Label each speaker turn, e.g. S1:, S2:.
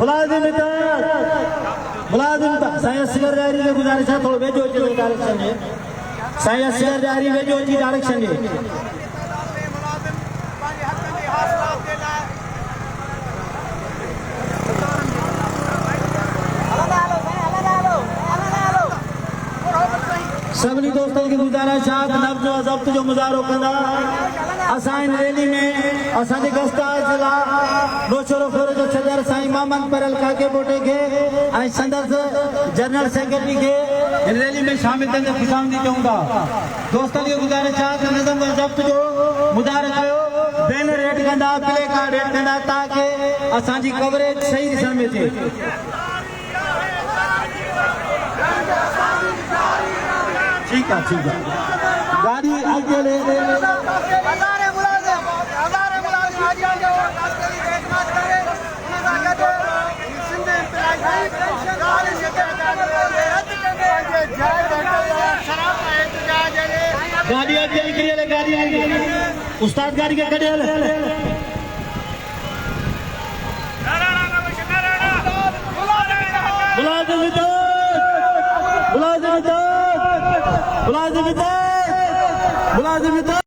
S1: मुलाजिम साईं असगर डायरी में गुजारिश है थोड़ा वेझो अचो डायरेक्शन में साईं असगर डायरी वेझो अची डायरेक्शन में सभी दोस्तों की गुजारिश है नब्ज व ज़ब्त जो मुज़ाहरो कंदा असां इन रैली में असांजे गस्तार जिला नौशरो फेरो जो सदर साईं मोहम्मद परल काके बोटे के ऐं संदर्स जनरल सेक्रेटरी के इन रैली में शामिल थियण ख़ुशामदी चऊं था दोस्तन खे गुजारिश है त नज़म व ज़ब्त जो मुज़ाहरो कयो बैनर रेड कंदा प्ले कार्ड रेड कंदा ताकि असांजी कवरेज सही ॾिसण में थिए ठीक है गाड़ी आगे ले गाड़ी आगे निकली ले गाड़ी आगे उस्ताद गाड़ी के खड़े ले मुलाजिम